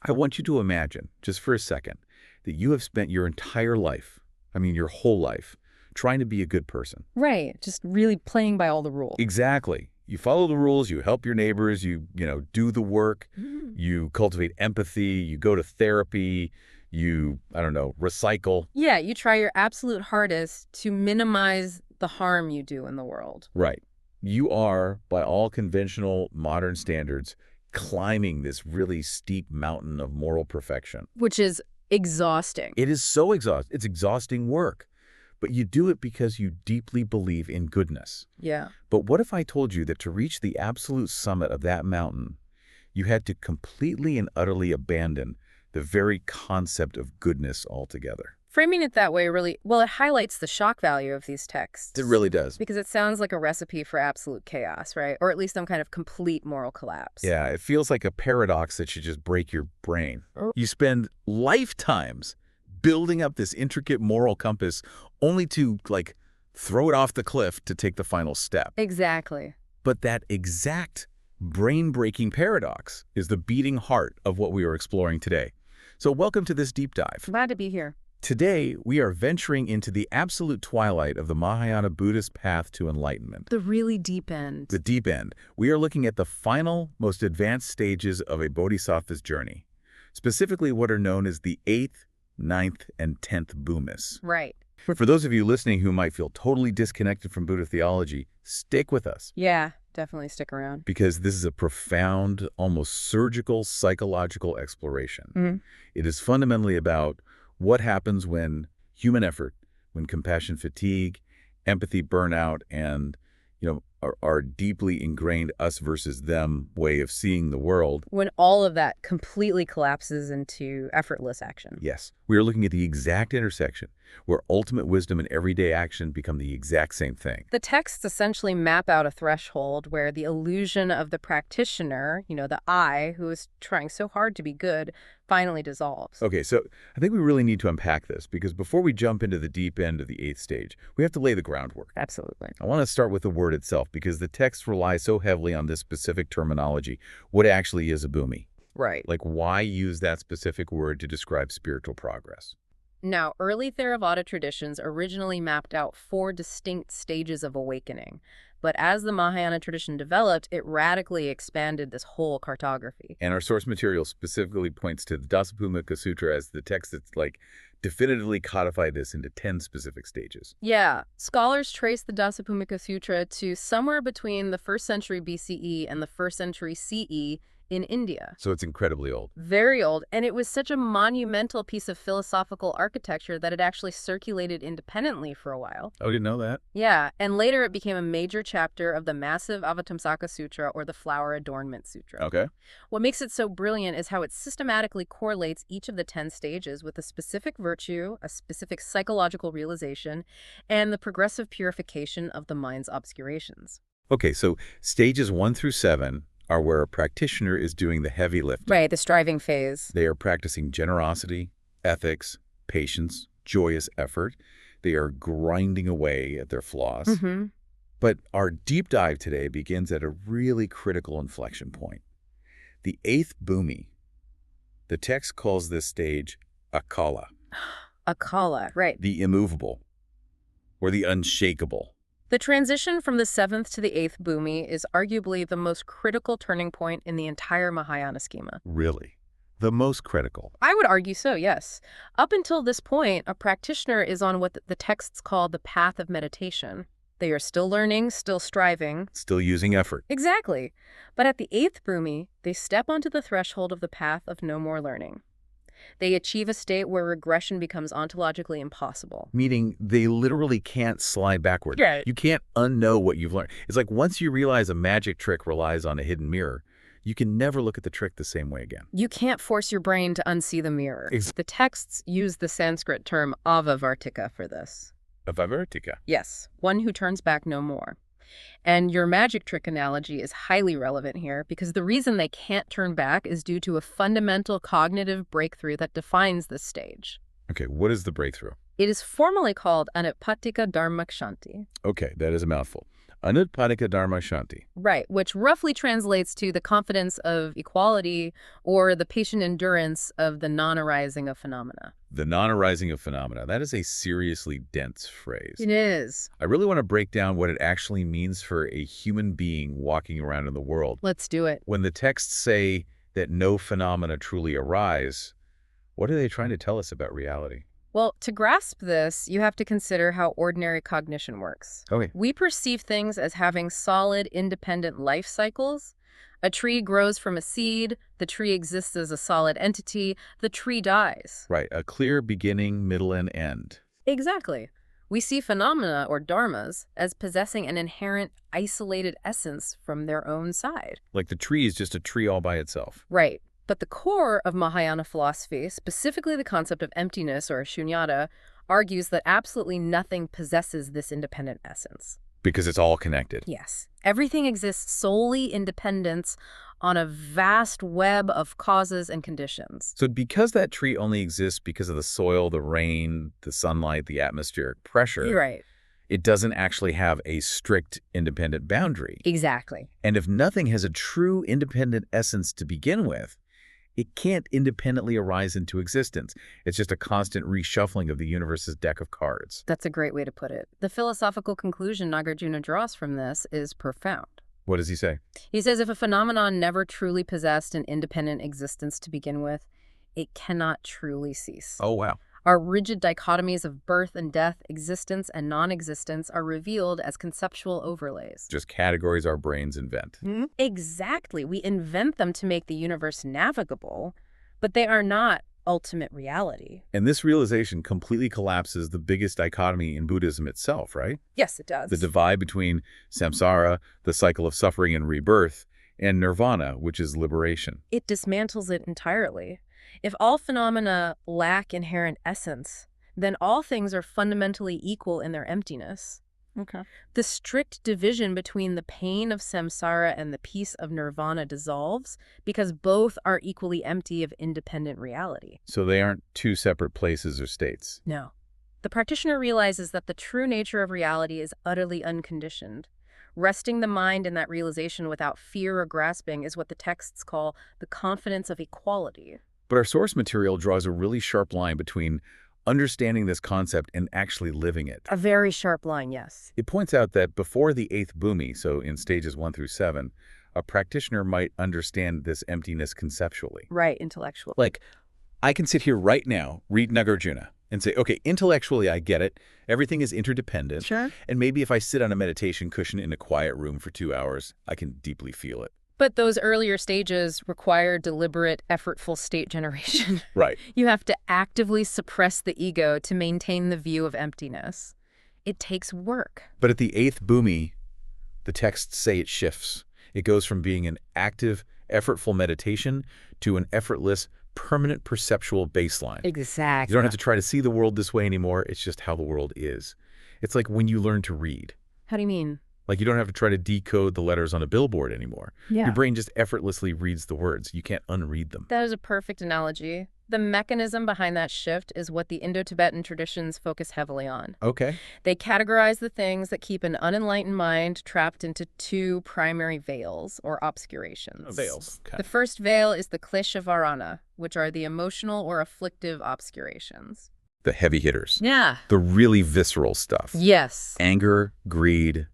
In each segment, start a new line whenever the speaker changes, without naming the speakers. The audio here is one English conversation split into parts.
I want you to imagine, just for a second, that you have spent your entire life, I mean your whole life, trying to be a good person.
Right. Just really playing by all the rules.
Exactly. You follow the rules, you help your neighbors, you do the work, you cultivate empathy, you go to therapy, you, I don't know, recycle.
Yeah, you try your absolute hardest to minimize the harm you do in the world.
Right. You are, by all conventional modern standards, climbing this really steep mountain of moral perfection.
Which is exhausting.
It is so exhausting. It's exhausting work. But you do it because you deeply believe in goodness.
Yeah.
But what if I told you that to reach the absolute summit of that mountain, you had to completely and utterly abandon the very concept of goodness altogether?
Framing it that way really, well, it highlights the shock value of these texts.
It really does.
Because it sounds like a recipe for absolute chaos, right? Or at least some kind of complete moral collapse.
Yeah, it feels like a paradox that should just break your brain. You spend lifetimes building up this intricate moral compass only to, like, throw it off the cliff to take the final step.
Exactly.
But that exact brain-breaking paradox is the beating heart of what we are exploring today. So welcome to this deep dive.
Glad to be here.
Today, we are venturing into the absolute twilight of the Mahāyāna Buddhist path to enlightenment.
The really deep end.
The deep end. We are looking at the final, most advanced stages of a bodhisattva's journey, specifically what are known as the 8th, 9th, and 10th Bhūmis.
Right.
For those of you listening who might feel totally disconnected from Buddha theology, stick with us.
Yeah, definitely stick around.
Because this is a profound, almost surgical, psychological exploration. It is fundamentally about what happens when human effort, when compassion fatigue, empathy burnout, and our deeply ingrained us versus them way of seeing the world.
When all of that completely collapses into effortless action.
Yes. We are looking at the exact intersection where ultimate wisdom and everyday action become the exact same thing.
The texts essentially map out a threshold where the illusion of the practitioner, the I, who is trying so hard to be good, finally dissolves.
Okay, so I think we really need to unpack this because before we jump into the deep end of the 8th stage, we have to lay the groundwork.
Absolutely.
I want to start with the word itself because the text relies so heavily on this specific terminology. What actually is a Bhūmi?
Right.
Like, why use that specific word to describe spiritual progress?
Now, early Theravada traditions originally mapped out 4 distinct stages of awakening. But as the Mahāyāna tradition developed, it radically expanded this whole cartography.
And our source material specifically points to the Dāsabhūmika Sutra as the text that's definitively codified this into 10 specific stages.
Yeah. Scholars trace the Dāsabhūmika Sutra to somewhere between the 1st century BCE and the 1st century CE in India.
So it's incredibly old.
Very old, and it was such a monumental piece of philosophical architecture that it actually circulated independently for a while.
Oh, didn't know that?
Yeah, and later it became a major chapter of the massive Avatamsaka Sutra or the Flower Adornment Sutra.
Okay.
What makes it so brilliant is how it systematically correlates each of the 10 stages with a specific virtue, a specific psychological realization, and the progressive purification of the mind's obscurations.
Okay, so stages 1 through 7 are where a practitioner is doing the heavy lifting.
Right, the striving phase.
They are practicing generosity, ethics, patience, joyous effort. They are grinding away at their flaws. But our deep dive today begins at a really critical inflection point. The 8th Bhūmi. The text calls this stage akala.
Akala, right.
The immovable, or the unshakable.
The transition from the 7th to the 8th Bhūmi is arguably the most critical turning point in the entire Mahāyāna schema.
Really? The most critical?
I would argue so, yes. Up until this point, a practitioner is on what the texts call the path of meditation. They are still learning, still striving.
Still using effort.
Exactly. But at the 8th Bhūmi, they step onto the threshold of the path of no more learning. They achieve a state where regression becomes ontologically impossible.
Meaning they literally can't slide backward.
Right.
You can't unknow what you've learned. It's like once you realize a magic trick relies on a hidden mirror, you can never look at the trick the same way again.
You can't force your brain to unsee the mirror. The texts use the Sanskrit term avavartika for this.
Avavartika?
Yes, one who turns back no more. And your magic trick analogy is highly relevant here because the reason they can't turn back is due to a fundamental cognitive breakthrough that defines this stage.
Okay, what is the breakthrough?
It is formally called anupattika dharmakshanti.
Okay, that is a mouthful. Anutpadika dharma shanti.
Right, which roughly translates to the confidence of equality or the patient endurance of the non-arising of phenomena.
The non-arising of phenomena. That is a seriously dense phrase.
It is.
I really want to break down what it actually means for a human being walking around in the world.
Let's do it.
When the texts say that no phenomena truly arise, what are they trying to tell us about reality?
Well, to grasp this, you have to consider how ordinary cognition works.
Okay.
We perceive things as having solid, independent life cycles. A tree grows from a seed, the tree exists as a solid entity, the tree dies.
Right, a clear beginning, middle, and end.
Exactly. We see phenomena, or dharmas, as possessing an inherent, isolated essence from their own side.
Like the tree is just a tree all by itself.
Right. But the core of Mahāyāna philosophy, specifically the concept of emptiness or shunyata, argues that absolutely nothing possesses this independent essence.
Because it's all connected.
Yes. Everything exists solely in dependence on a vast web of causes and conditions.
So because that tree only exists because of the soil, the rain, the sunlight, the atmospheric pressure,
Right.
it doesn't actually have a strict independent boundary.
Exactly.
And if nothing has a true independent essence to begin with, it can't independently arise into existence. It's just a constant reshuffling of the universe's deck of cards.
That's a great way to put it. The philosophical conclusion Nagarjuna draws from this is profound.
What does he say?
He says if a phenomenon never truly possessed an independent existence to begin with, it cannot truly cease.
Oh, wow.
Our rigid dichotomies of birth and death, existence and non-existence are revealed as conceptual overlays.
Just categories our brains invent.
Exactly. We invent them to make the universe navigable, but they are not ultimate reality.
And this realization completely collapses the biggest dichotomy in Buddhism itself, right?
Yes, it does.
The divide between samsara, the cycle of suffering and rebirth, and nirvana, which is liberation.
It dismantles it entirely. If all phenomena lack inherent essence, then all things are fundamentally equal in their emptiness.
Okay.
The strict division between the pain of samsara and the peace of nirvana dissolves because both are equally empty of independent reality.
So they aren't two separate places or states.
No. The practitioner realizes that the true nature of reality is utterly unconditioned. Resting the mind in that realization without fear or grasping is what the texts call the confidence of equality.
But our source material draws a really sharp line between understanding this concept and actually living it.
A very sharp line, yes.
It points out that before the 8th Bhūmi, so in stages 1 through 7, a practitioner might understand this emptiness conceptually.
Right, intellectual.
Like, I can sit here right now, read Nagarjuna, and say, okay, intellectually I get it. Everything is interdependent.
Sure.
And maybe if I sit on a meditation cushion in a quiet room for 2 hours, I can deeply feel it.
But those earlier stages require deliberate, effortful state generation.
Right.
You have to actively suppress the ego to maintain the view of emptiness. It takes work.
But at the 8th Bhūmi, the texts say it shifts. It goes from being an active, effortful meditation to an effortless, permanent perceptual baseline.
Exactly.
You don't have to try to see the world this way anymore. It's just how the world is. It's like when you learn to read.
How do you mean?
Like you don't have to try to decode the letters on a billboard anymore.
Yeah.
Your brain just effortlessly reads the words. You can't unread them.
That is a perfect analogy. The mechanism behind that shift is what the Indo-Tibetan traditions focus heavily on.
Okay.
They categorize the things that keep an unenlightened mind trapped into 2 primary veils, or obscurations.
Veils. Okay.
The first veil is the klesha varana, which are the emotional or afflictive obscurations.
The heavy hitters.
Yeah.
The really visceral stuff.
Yes.
Anger, greed,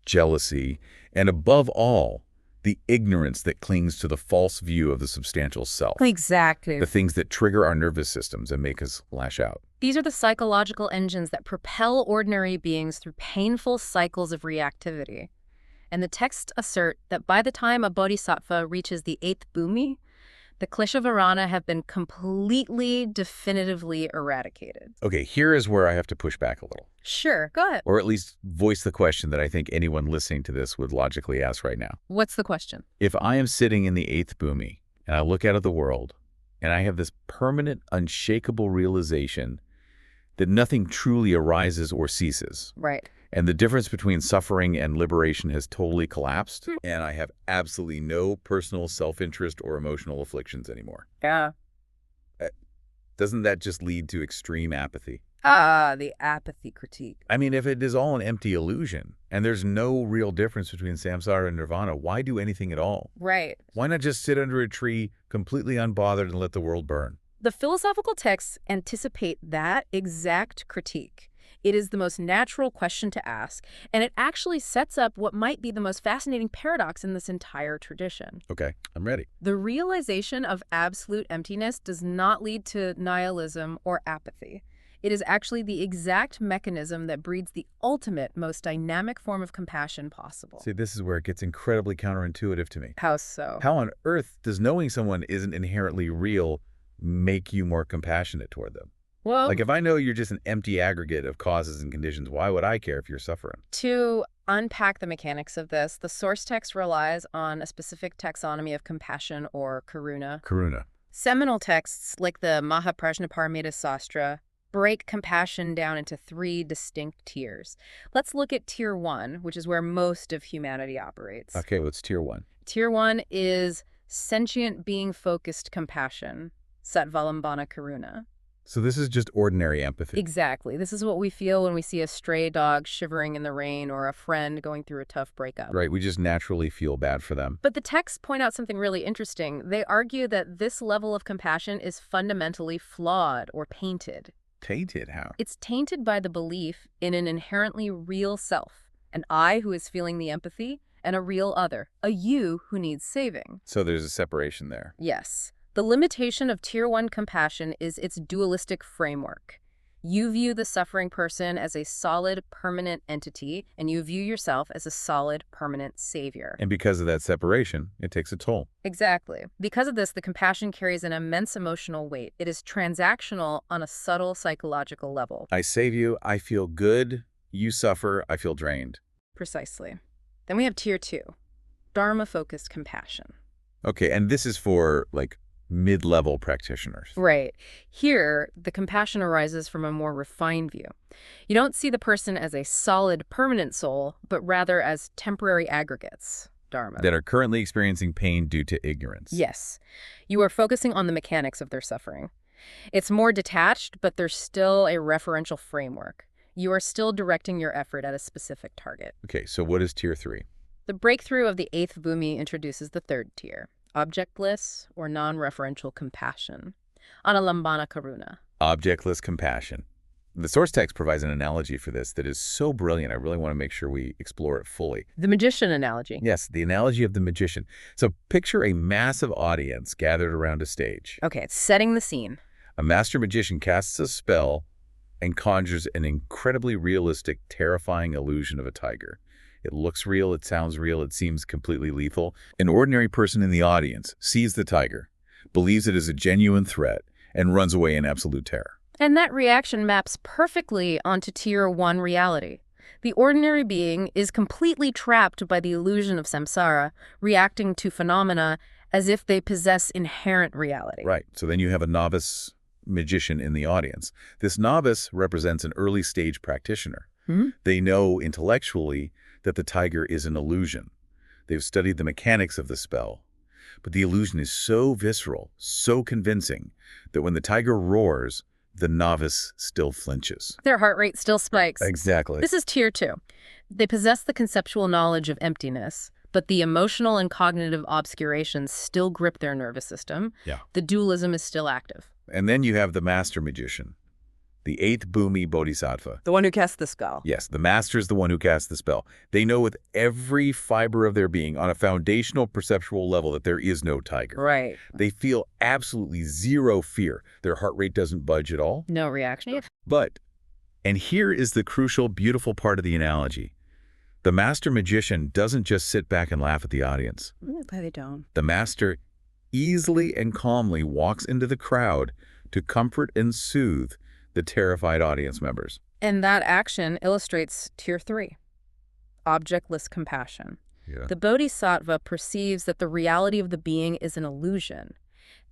jealousy, and above all, the ignorance that clings to the false view of the substantial self.
Exactly.
The things that trigger our nervous systems and make us lash out.
These are the psychological engines that propel ordinary beings through painful cycles of reactivity. And the texts assert that by the time a bodhisattva reaches the 8th Bhūmi, the klesha varana have been completely, definitively eradicated.
Okay, here is where I have to push back a little.
Sure, go ahead.
Or at least voice the question that I think anyone listening to this would logically ask right now.
What's the question?
If I am sitting in the 8th Bhūmi and I look out at the world and I have this permanent, unshakable realization that nothing truly arises or ceases,
Right.
and the difference between suffering and liberation has totally collapsed, and I have absolutely no personal self-interest or emotional afflictions anymore.
Yeah.
Doesn't that just lead to extreme apathy?
Ah, the apathy critique.
I mean, if it is all an empty illusion, and there's no real difference between samsara and nirvana, why do anything at all?
Right.
Why not just sit under a tree, completely unbothered, and let the world burn?
The philosophical texts anticipate that exact critique. It is the most natural question to ask, and it actually sets up what might be the most fascinating paradox in this entire tradition.
Okay, I'm ready.
The realization of absolute emptiness does not lead to nihilism or apathy. It is actually the exact mechanism that breeds the ultimate, most dynamic form of compassion possible.
See, this is where it gets incredibly counterintuitive to me.
How so?
How on earth does knowing someone isn't inherently real make you more compassionate toward them?
Well,
Like, if I know you're just an empty aggregate of causes and conditions, why would I care if you're suffering?
to unpack the mechanics of this, the source text relies on a specific taxonomy of compassion or karuna.
Karuna.
Seminal texts like the Mahaprajnaparamita Sastra break compassion down into 3 distinct tiers. Let's look at tier 1, which is where most of humanity operates.
Okay, what's tier 1?
Tier 1 is sentient being-focused compassion, Satvalambana Karuna.
So this is just ordinary empathy.
Exactly. This is what we feel when we see a stray dog shivering in the rain or a friend going through a tough breakup.
Right, we just naturally feel bad for them.
But the texts point out something really interesting. They argue that this level of compassion is fundamentally flawed or tainted.
Tainted how?
It's tainted by the belief in an inherently real self, an I who is feeling the empathy, and a real other, a you who needs saving.
So there's a separation there.
Yes. The limitation of Tier 1 compassion is its dualistic framework. You view the suffering person as a solid, permanent entity, and you view yourself as a solid, permanent savior.
And because of that separation, it takes a toll.
Exactly. Because of this, the compassion carries an immense emotional weight. It is transactional on a subtle psychological level.
I save you, I feel good, you suffer, I feel drained.
Precisely. Then we have Tier 2, Dharma-focused compassion.
Okay, and this is for, like, mid-level practitioners.
Right. Here, the compassion arises from a more refined view. You don't see the person as a solid, permanent soul, but rather as temporary aggregates, dharma.
That are currently experiencing pain due to ignorance.
Yes. You are focusing on the mechanics of their suffering. It's more detached, but there's still a referential framework. You are still directing your effort at a specific target.
Okay, so what is Tier 3?
The breakthrough of the 8th Bhūmi introduces the 3rd tier, Objectless or non-referential compassion, Analambana Karuna.
Objectless compassion. The source text provides an analogy for this that is so brilliant. I really want to make sure we explore it fully.
The magician analogy.
Yes, the analogy of the magician. So picture a massive audience gathered around a stage.
Okay, it's setting the scene.
A master magician casts a spell and conjures an incredibly realistic, terrifying illusion of a tiger. It looks real, it sounds real, it seems completely lethal. An ordinary person in the audience sees the tiger, believes it is a genuine threat, and runs away in absolute terror.
And that reaction maps perfectly onto Tier 1 reality. The ordinary being is completely trapped by the illusion of samsara, reacting to phenomena as if they possess inherent reality.
Right, so then you have a novice magician in the audience. This novice represents an early stage practitioner. They know intellectually that the tiger is an illusion. They've studied the mechanics of the spell. But the illusion is so visceral, so convincing, that when the tiger roars, the novice still flinches.
Their heart rate still spikes.
Exactly.
This is Tier 2. They possess the conceptual knowledge of emptiness, but the emotional and cognitive obscurations still grip their nervous system.
Yeah.
The dualism is still active.
And then you have the master magician, the 8th Bhūmi Bodhisattva.
The one who casts the spell.
Yes, the master is the one who casts the spell. They know with every fiber of their being, on a foundational perceptual level, that there is no tiger.
Right.
They feel absolutely zero fear. Their heart rate doesn't budge at all.
No reaction.
But, and here is the crucial, beautiful part of the analogy. The master magician doesn't just sit back and laugh at the audience.
They don't.
The master easily and calmly walks into the crowd to comfort and soothe the terrified audience members.
And that action illustrates Tier 3, objectless compassion.
Yeah.
The Bodhisattva perceives that the reality of the being is an illusion.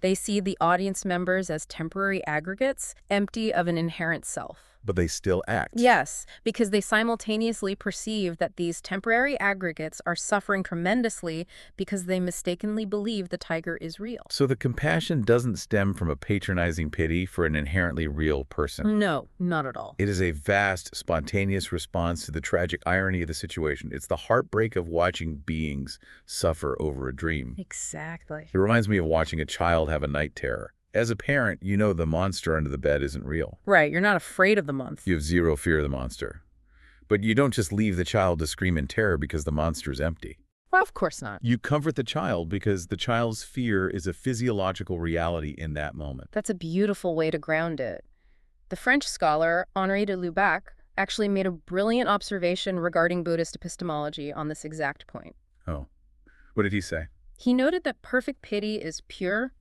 They see the audience members as temporary aggregates, empty of an inherent self.
But they still act.
Yes, because they simultaneously perceive that these temporary aggregates are suffering tremendously because they mistakenly believe the tiger is real.
So the compassion doesn't stem from a patronizing pity for an inherently real person.
No, not at all.
It is a vast, spontaneous response to the tragic irony of the situation. It's the heartbreak of watching beings suffer over a dream.
Exactly.
It reminds me of watching a child have a night terror. As a parent, you know the monster under the bed isn't real.
Right, you're not afraid of the monster.
You have zero fear of the monster. But you don't just leave the child to scream in terror because the monster is empty.
Well, of course not.
You comfort the child because the child's fear is a physiological reality in that moment.
That's a beautiful way to ground it. The French scholar Henri de Lubac actually made a brilliant observation regarding Buddhist epistemology on this exact point.
Oh, what did he say?
He noted that perfect pity is pure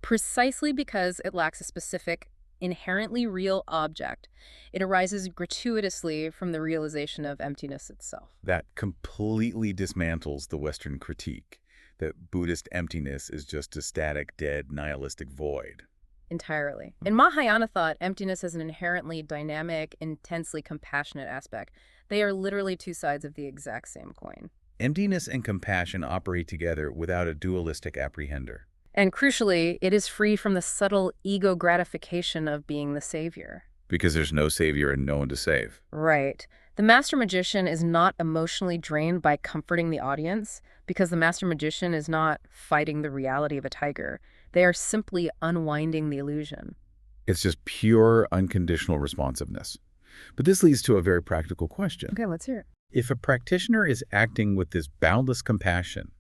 precisely because it lacks a specific, inherently real object. It arises gratuitously from the realization of emptiness itself.
That completely dismantles the Western critique that Buddhist emptiness is just a static, dead, nihilistic void.
Entirely. In Mahāyāna thought, emptiness has an inherently dynamic, intensely compassionate aspect. They are literally two sides of the exact same coin.
Emptiness and compassion operate together without a dualistic apprehender.
And crucially, it is free from the subtle ego gratification of being the savior.
Because there's no savior and no one to save.
Right. The master magician is not emotionally drained by comforting the audience because the master magician is not fighting the reality of a tiger. They are simply unwinding the illusion.
It's just pure, unconditional responsiveness. But this leads to a very practical question.
Okay, let's hear it.
If a practitioner is acting with this boundless compassion,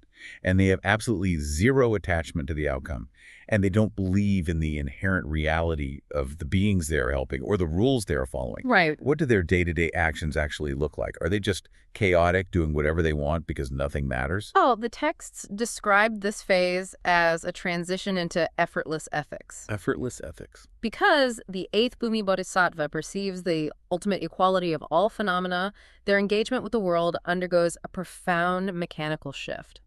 and they have absolutely zero attachment to the outcome, and they don't believe in the inherent reality of the beings they're helping or the rules they're following.
Right.
What do their day-to-day actions actually look like? Are they just chaotic, doing whatever they want because nothing matters?
Oh, the texts describe this phase as a transition into effortless ethics.
Effortless ethics.
Because the 8th Bhūmi Bodhisattva perceives the ultimate equality of all phenomena, their engagement with the world undergoes a profound mechanical shift.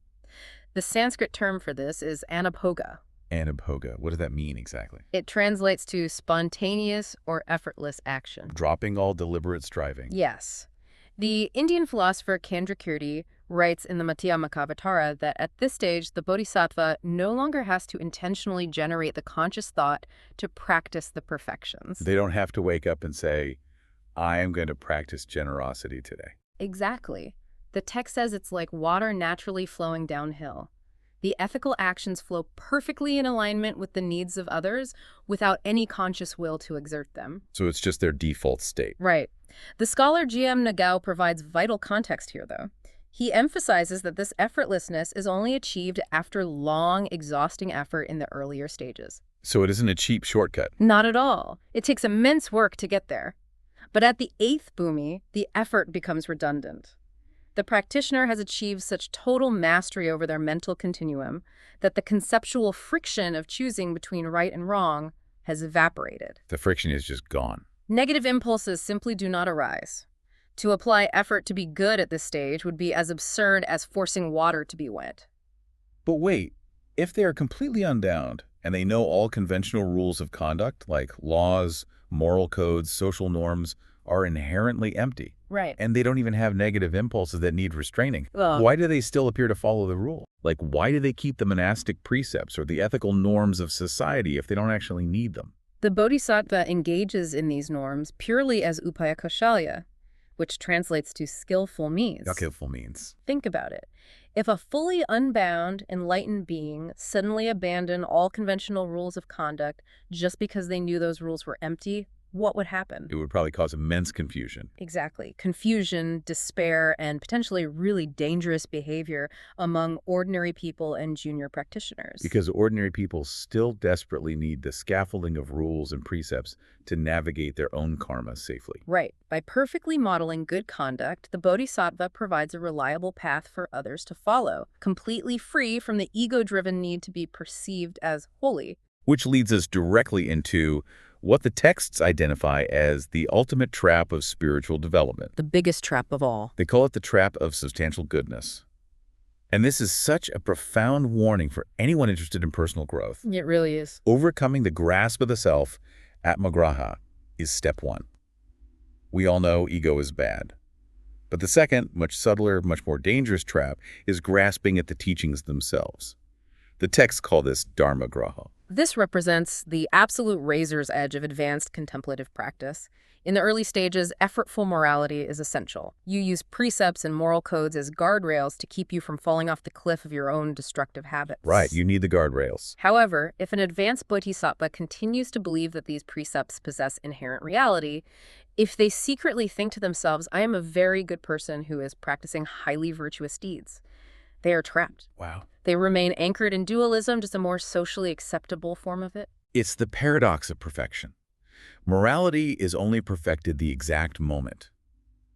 The Sanskrit term for this is anabhoga.
Anabhoga. What does that mean exactly?
It translates to spontaneous or effortless action.
Dropping all deliberate striving.
Yes. The Indian philosopher Candrakirti writes in the Madhyamakavatara that at this stage, the bodhisattva no longer has to intentionally generate the conscious thought to practice the perfections.
They don't have to wake up and say, I am going to practice generosity today.
Exactly. The text says it's like water naturally flowing downhill. The ethical actions flow perfectly in alignment with the needs of others without any conscious will to exert them.
So it's just their default state.
Right. The scholar G.M. Nagao provides vital context here, though. He emphasizes that this effortlessness is only achieved after long, exhausting effort in the earlier stages.
So it isn't a cheap shortcut.
Not at all. It takes immense work to get there. But at the 8th Bhūmi, the effort becomes redundant. The practitioner has achieved such total mastery over their mental continuum that the conceptual friction of choosing between right and wrong has evaporated.
The friction is just gone.
Negative impulses simply do not arise. To apply effort to be good at this stage would be as absurd as forcing water to be wet.
But wait, if they are completely unbound and they know all conventional rules of conduct, like laws, moral codes, social norms, are inherently empty.
Right.
And they don't even have negative impulses that need restraining.
Ugh.
Why do they still appear to follow the rule? Like, why do they keep the monastic precepts or the ethical norms of society if they don't actually need them?
The bodhisattva engages in these norms purely as upaya kaushalya, which translates to skillful means.
Skillful means.
Think about it. If a fully unbound, enlightened being suddenly abandoned all conventional rules of conduct just because they knew those rules were empty, what would happen?
It would probably cause immense confusion.
Exactly. Confusion, despair, and potentially really dangerous behavior among ordinary people and junior practitioners.
Because ordinary people still desperately need the scaffolding of rules and precepts to navigate their own karma safely.
Right. By perfectly modeling good conduct, the bodhisattva provides a reliable path for others to follow, completely free from the ego-driven need to be perceived as holy.
Which leads us directly into what the texts identify as the ultimate trap of spiritual development.
The biggest trap of all.
They call it the trap of substantial goodness. And this is such a profound warning for anyone interested in personal growth.
It really is.
Overcoming the grasp of the self, atmagraha, is step one. We all know ego is bad. But the second, much subtler, much more dangerous trap is grasping at the teachings themselves. The texts call this Dharmagraha.
This represents the absolute razor's edge of advanced contemplative practice. In the early stages, effortful morality is essential. You use precepts and moral codes as guardrails to keep you from falling off the cliff of your own destructive habits.
Right, you need the guardrails.
However, if an advanced bodhisattva continues to believe that these precepts possess inherent reality, if they secretly think to themselves, I am a very good person who is practicing highly virtuous deeds, they are trapped.
Wow.
They remain anchored in dualism, just a more socially acceptable form of it.
It's the paradox of perfection. Morality is only perfected the exact moment.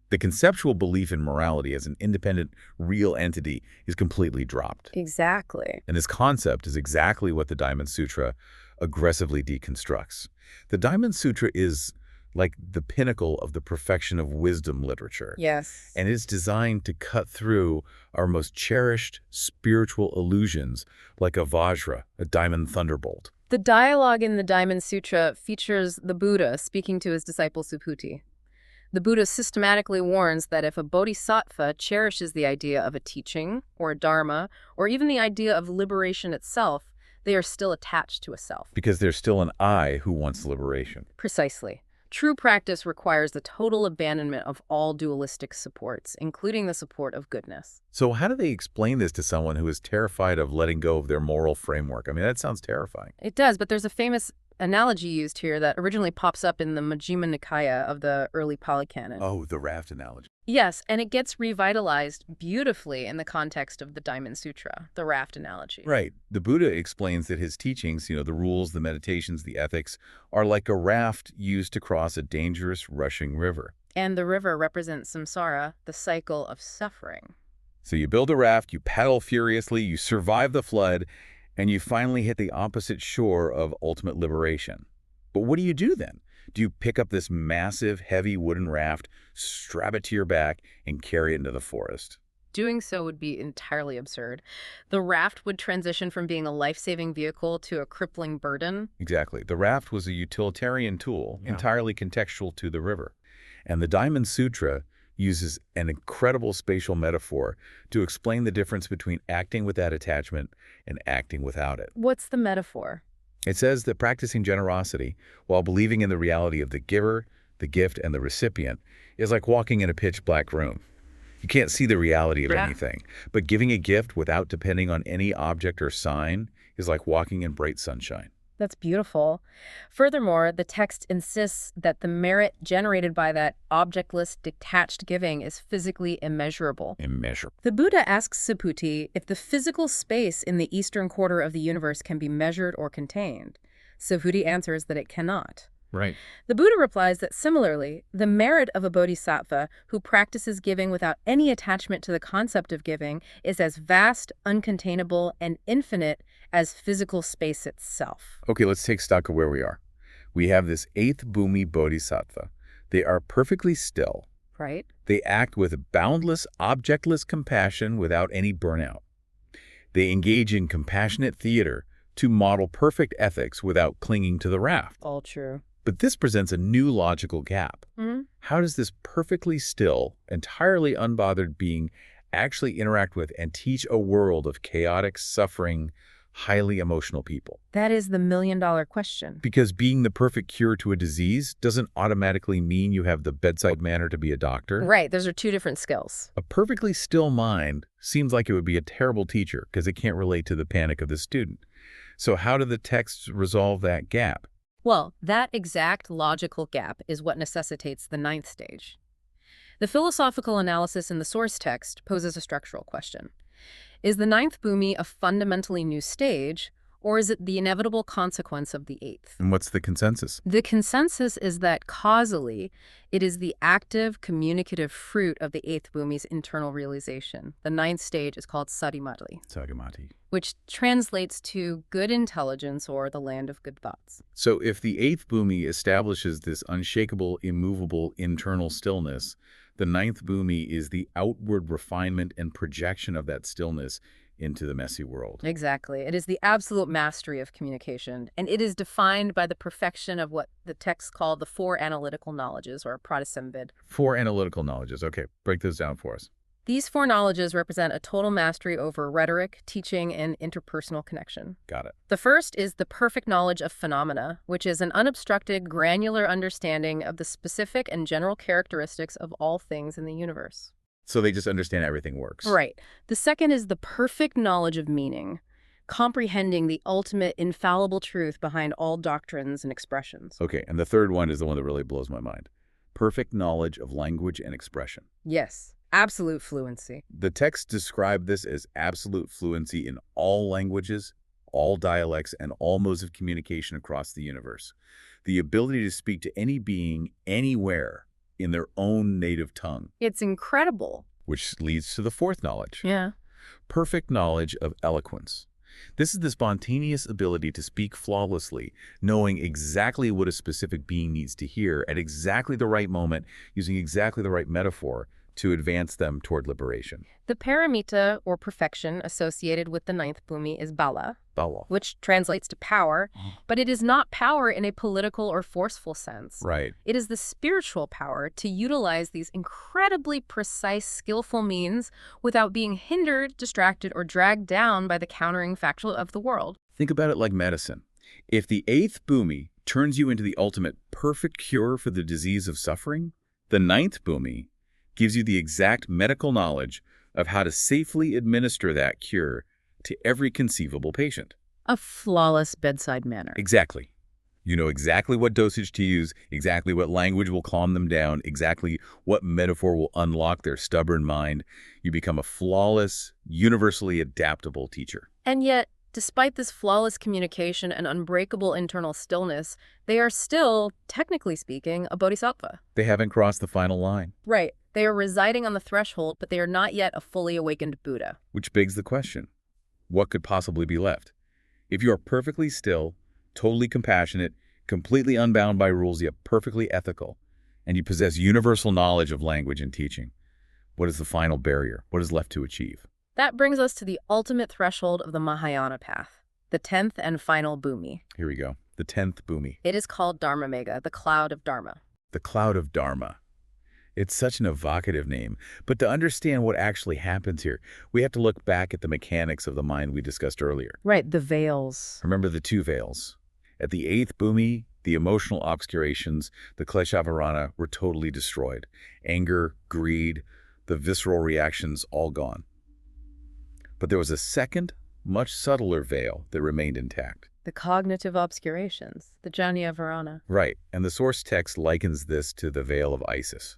The conceptual belief in morality as an independent, real entity is completely dropped.
Exactly.
And this concept is exactly what the Diamond Sutra aggressively deconstructs. The Diamond Sutra is like the pinnacle of the perfection of wisdom literature.
Yes.
And it's designed to cut through our most cherished spiritual illusions like a vajra, a diamond thunderbolt.
The dialogue in the Diamond Sutra features the Buddha speaking to his disciple Subhuti. The Buddha systematically warns that if a bodhisattva cherishes the idea of a teaching or a dharma, or even the idea of liberation itself, they are still attached to a self.
Because there's still an I who wants liberation.
Precisely. True practice requires the total abandonment of all dualistic supports, including the support of goodness.
So how do they explain this to someone who is terrified of letting go of their moral framework? I mean, that sounds terrifying.
It does, but there's a famous analogy used here that originally pops up in the Majjhima Nikaya of the early Pali Canon.
Oh, the Raft analogy.
Yes, and it gets revitalized beautifully in the context of the Diamond Sutra, the raft analogy.
Right. The Buddha explains that his teachings, the rules, the meditations, the ethics, are like a raft used to cross a dangerous, rushing river.
And the river represents Samsāra, the cycle of suffering.
So you build a raft, you paddle furiously, you survive the flood, and you finally hit the opposite shore of ultimate liberation. But what do you do then? Do you pick up this massive, heavy wooden raft, strap it to your back, and carry it into the forest?
Doing so would be entirely absurd. The raft would transition from being a life-saving vehicle to a crippling burden.
Exactly. The raft was a utilitarian tool, entirely contextual to the river. And the Diamond Sutra uses an incredible spatial metaphor to explain the difference between acting with that attachment and acting without it.
What's the metaphor?
It says that practicing generosity while believing in the reality of the giver, the gift, and the recipient is like walking in a pitch-black room. You can't see the reality of anything, but giving a gift without depending on any object or sign is like walking in bright sunshine.
That's beautiful. Furthermore, the text insists that the merit generated by that objectless, detached giving is physically immeasurable.
Immeasurable.
The Buddha asks Subhuti if the physical space in the eastern quarter of the universe can be measured or contained. Subhuti answers that it cannot.
Right.
The Buddha replies that similarly, the merit of a bodhisattva who practices giving without any attachment to the concept of giving is as vast, uncontainable, and infinite as physical space itself.
Okay, let's take stock of where we are. We have this 8th Bhūmi bodhisattva. They are perfectly still.
Right?
They act with boundless, objectless compassion without any burnout. They engage in compassionate theater to model perfect ethics without clinging to the raft.
All true.
But this presents a new logical gap. How does this perfectly still, entirely unbothered being actually interact with and teach a world of chaotic, suffering, highly emotional people?
That is the million-dollar question.
Because being the perfect cure to a disease doesn't automatically mean you have the bedside manner to be a doctor.
Right, those are two different skills.
A perfectly still mind seems like it would be a terrible teacher because it can't relate to the panic of the student. So how do the texts resolve that gap?
Well, that exact logical gap is what necessitates the 9th stage. The philosophical analysis in the source text poses a structural question. Is the 9th Bhūmi a fundamentally new stage, or is it the inevitable consequence of the 8th?
And what's the consensus?
The consensus is that causally, it is the active, communicative fruit of the 8th Bhūmi's internal realization. The 9th stage is called Sarimati, which translates to good intelligence or the land of good thoughts.
So if the 8th Bhūmi establishes this unshakable, immovable internal stillness, the 9th Bhūmi is the outward refinement and projection of that stillness into the messy world.
Exactly. It is the absolute mastery of communication, and it is defined by the perfection of what the texts call the four analytical knowledges, or pradisambhid.
Four analytical knowledges. Okay, break those down for us.
These four knowledges represent a total mastery over rhetoric, teaching, and interpersonal connection.
Got it.
The first is the perfect knowledge of phenomena, which is an unobstructed, granular understanding of the specific and general characteristics of all things in the universe.
So they just understand everything works.
Right. The second is the perfect knowledge of meaning, comprehending the ultimate infallible truth behind all doctrines and expressions.
Okay, and the third one is the one that really blows my mind. Perfect knowledge of language and expression.
Yes. Absolute fluency.
The texts describe this as absolute fluency in all languages, all dialects, and all modes of communication across the universe. The ability to speak to any being, anywhere, in their own native tongue.
It's incredible.
Which leads to the fourth knowledge.
Yeah.
Perfect knowledge of eloquence. This is the spontaneous ability to speak flawlessly, knowing exactly what a specific being needs to hear at exactly the right moment, using exactly the right metaphor to advance them toward liberation.
The paramita, or perfection, associated with the ninth Bhūmi is bala, which translates to power, but it is not power in a political or forceful sense.
Right.
It is the spiritual power to utilize these incredibly precise, skillful means without being hindered, distracted, or dragged down by the countering factual of the world.
Think about it like medicine. If the eighth Bhūmi turns you into the ultimate perfect cure for the disease of suffering, the ninth Bhūmi gives you the exact medical knowledge of how to safely administer that cure to every conceivable patient.
A flawless bedside manner.
Exactly. You know exactly what dosage to use, exactly what language will calm them down, exactly what metaphor will unlock their stubborn mind. You become a flawless, universally adaptable teacher.
And yet, despite this flawless communication and unbreakable internal stillness, they are still, technically speaking, a bodhisattva.
They haven't crossed the final line.
Right. They are residing on the threshold, but they are not yet a fully awakened Buddha.
Which begs the question, what could possibly be left? If you are perfectly still, totally compassionate, completely unbound by rules, yet perfectly ethical, and you possess universal knowledge of language and teaching, what is the final barrier? What is left to achieve?
That brings us to the ultimate threshold of the Mahāyāna path, the 10th and final Bhūmi.
Here we go, the 10th Bhūmi.
It is called Dharmamega, the cloud of Dharma.
The cloud of Dharma. It's such an evocative name, but to understand what actually happens here, we have to look back at the mechanics of the mind we discussed earlier.
Right, the veils.
Remember the two veils. At the eighth Bhūmi, the emotional obscurations, the kleshavarana, were totally destroyed. Anger, greed, the visceral reactions, all gone. But there was a second, much subtler veil that remained intact.
The cognitive obscurations, the jnana varana.
Right, and the source text likens this to the veil of Isis.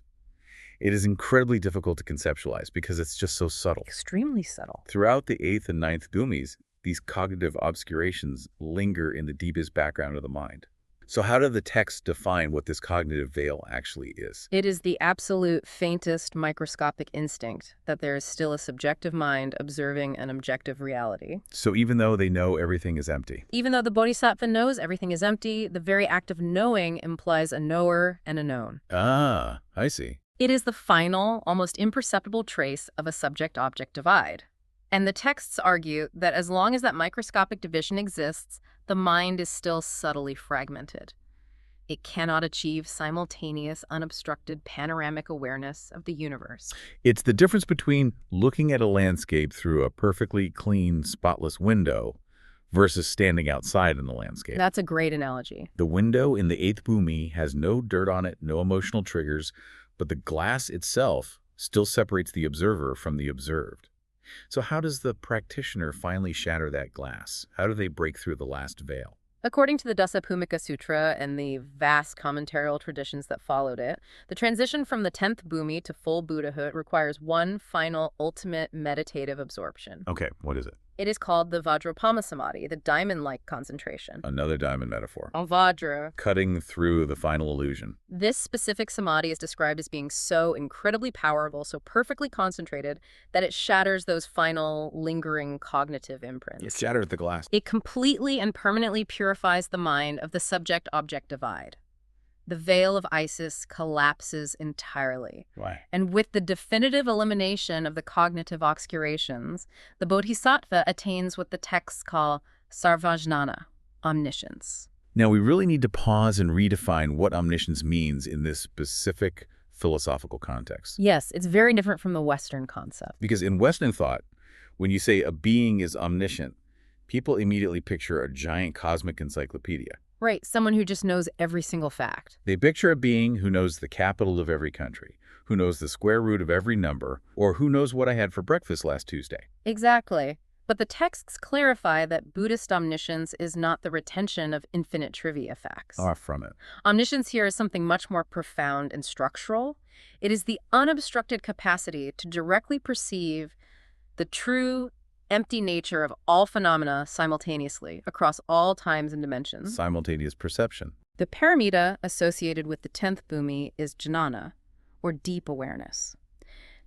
It is incredibly difficult to conceptualize because it's just so subtle.
Extremely subtle.
Throughout the eighth and ninth Bhūmis, these cognitive obscurations linger in the deepest background of the mind. So how do the texts define what this cognitive veil actually is?
It is the absolute faintest microscopic instinct that there is still a subjective mind observing an objective reality.
So even though they know everything is empty.
Even though the Bodhisattva knows everything is empty, the very act of knowing implies a knower and a known.
Ah, I see.
It is the final, almost imperceptible trace of a subject-object divide. And the texts argue that as long as that microscopic division exists, the mind is still subtly fragmented. It cannot achieve simultaneous, unobstructed, panoramic awareness of the universe.
It's the difference between looking at a landscape through a perfectly clean, spotless window versus standing outside in the landscape.
That's a great analogy.
The window in the eighth Bhūmi has no dirt on it, no emotional triggers, but the glass itself still separates the observer from the observed. So how does the practitioner finally shatter that glass? How do they break through the last veil?
According to the Dasapummika Sutra and the vast commentarial traditions that followed it, the transition from the 10th Bhūmi to full Buddhahood requires one final, ultimate meditative absorption.
Okay, what is it?
It is called the Vajrapama Samadhi, the diamond-like concentration.
Another diamond metaphor.
Vajra.
Cutting through the final illusion.
This specific samadhi is described as being so incredibly powerful, so perfectly concentrated, that it shatters those final, lingering cognitive imprints.
It shattered the glass.
It completely and permanently purifies the mind of the subject-object divide. the veil of Isis collapses entirely.
Why?
And with the definitive elimination of the cognitive obscurations, the Bodhisattva attains what the texts call sarvajnana, omniscience.
Now, we really need to pause and redefine what omniscience means in this specific philosophical context.
Yes, it's very different from the Western concept.
Because in Western thought, when you say a being is omniscient, people immediately picture a giant cosmic encyclopedia.
Right, someone who just knows every single fact.
They picture a being who knows the capital of every country, who knows the square root of every number, or who knows what I had for breakfast last Tuesday.
Exactly. But the texts clarify that Buddhist omniscience is not the retention of infinite trivia facts.
Far from it.
Omniscience here is something much more profound and structural. It is the unobstructed capacity to directly perceive the true, empty nature of all phenomena simultaneously across all times and dimensions.
Simultaneous perception.
The paramita associated with the 10th Bhūmi is jnana, or deep awareness.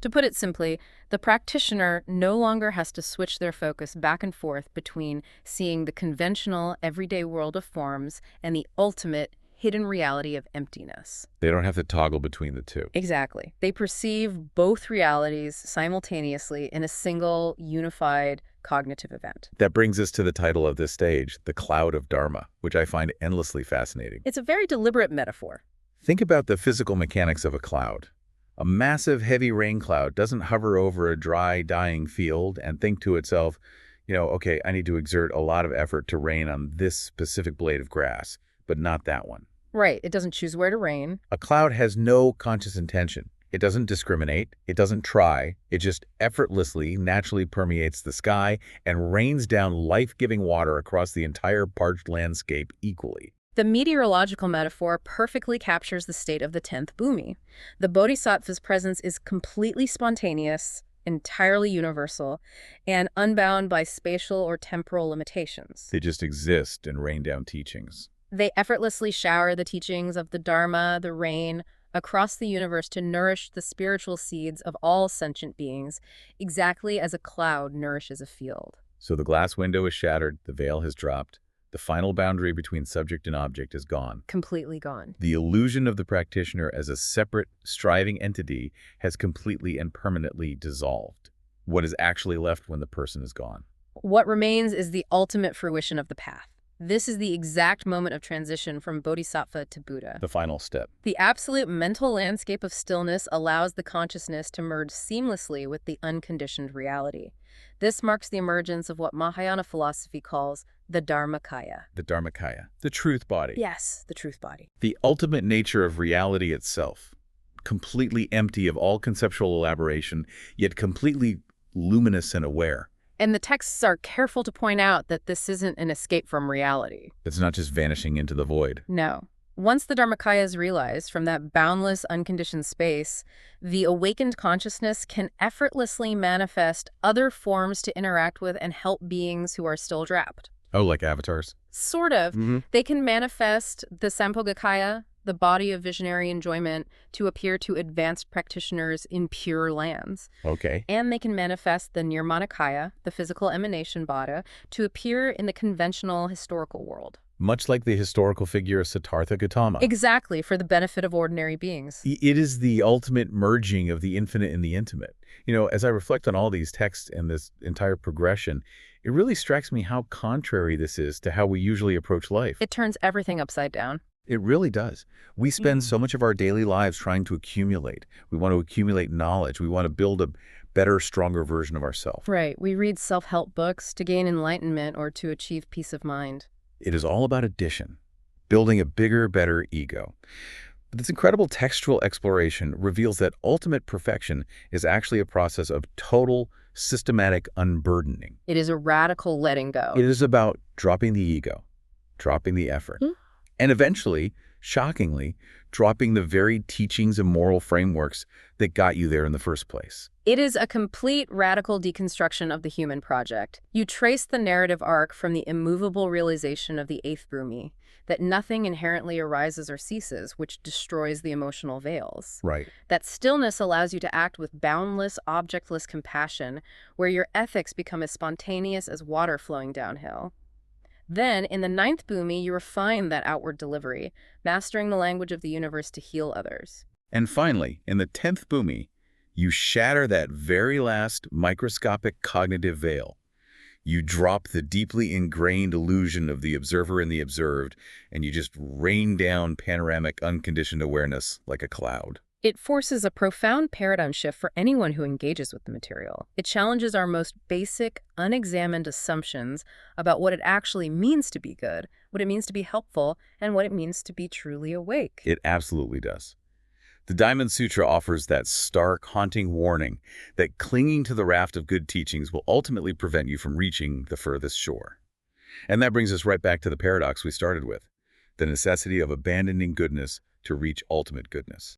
To put it simply, the practitioner no longer has to switch their focus back and forth between seeing the conventional, everyday world of forms and the ultimate, hidden reality of emptiness.
They don't have to toggle between the two.
Exactly. They perceive both realities simultaneously in a single, unified, cognitive event.
That brings us to the title of this stage, the cloud of Dharma, which I find endlessly fascinating.
It's a very deliberate metaphor.
Think about the physical mechanics of a cloud. A massive, heavy rain cloud doesn't hover over a dry, dying field and think to itself, okay, I need to exert a lot of effort to rain on this specific blade of grass, but not that one.
Right. It doesn't choose where to rain.
A cloud has no conscious intention. It doesn't discriminate. It doesn't try. It just effortlessly, naturally permeates the sky and rains down life-giving water across the entire parched landscape equally.
The meteorological metaphor perfectly captures the state of the 10th Bhūmi. The Bodhisattva's presence is completely spontaneous, entirely universal, and unbound by spatial or temporal limitations.
They just exist and rain down teachings.
They effortlessly shower the teachings of the Dharma, the rain, across the universe to nourish the spiritual seeds of all sentient beings, exactly as a cloud nourishes a field.
So the glass window is shattered, the veil has dropped. The final boundary between subject and object is gone.
Completely gone.
The illusion of the practitioner as a separate, striving entity has completely and permanently dissolved. What is actually left when the person is gone?
What remains is the ultimate fruition of the path. This is the exact moment of transition from Bodhisattva to Buddha.
The final step.
The absolute mental landscape of stillness allows the consciousness to merge seamlessly with the unconditioned reality. This marks the emergence of what Mahāyāna philosophy calls the Dharmakāya.
The Dharmakāya. The truth body.
Yes, the truth body.
The ultimate nature of reality itself. Completely empty of all conceptual elaboration, yet completely luminous and aware.
And the texts are careful to point out that this isn't an escape from reality.
It's not just vanishing into the void.
No. Once the Dharmakāya is realized from that boundless, unconditioned space, the awakened consciousness can effortlessly manifest other forms to interact with and help beings who are still trapped.
Oh, like avatars?
Sort of. They can manifest the Sambhogakāya, the body of visionary enjoyment, to appear to advanced practitioners in pure lands.
Okay.
And they can manifest the Nirmanakāya, the physical emanation body, to appear in the conventional historical world.
Much like the historical figure of Siddhartha Gautama.
Exactly, for the benefit of ordinary beings.
It is the ultimate merging of the infinite and the intimate. As I reflect on all these texts and this entire progression, it really strikes me how contrary this is to how we usually approach life.
It turns everything upside down.
It really does. We spend so much of our daily lives trying to accumulate. We want to accumulate knowledge. We want to build a better, stronger version of ourselves.
Right. We read self-help books to gain enlightenment or to achieve peace of mind.
It is all about addition, building a bigger, better ego. But this incredible textual exploration reveals that ultimate perfection is actually a process of total, systematic unburdening.
It is a radical letting go.
It is about dropping the ego, dropping the effort, and eventually, shockingly, dropping the very teachings and moral frameworks that got you there in the first place.
It is a complete radical deconstruction of the human project. You trace the narrative arc from the immovable realization of the 8th Bhūmi, that nothing inherently arises or ceases, which destroys the emotional veils.
Right.
That stillness allows you to act with boundless, objectless compassion, where your ethics become as spontaneous as water flowing downhill. Then, in the ninth Bhūmi, you refine that outward delivery, mastering the language of the universe to heal others.
And finally, in the 10th Bhūmi, you shatter that very last microscopic cognitive veil. You drop the deeply ingrained illusion of the observer and the observed, and you just rain down panoramic unconditioned awareness like a cloud.
It forces a profound paradigm shift for anyone who engages with the material. It challenges our most basic, unexamined assumptions about what it actually means to be good, what it means to be helpful, and what it means to be truly awake.
It absolutely does. The Diamond Sutra offers that stark, haunting warning that clinging to the raft of good teachings will ultimately prevent you from reaching the furthest shore. And that brings us right back to the paradox we started with, the necessity of abandoning goodness to reach ultimate goodness.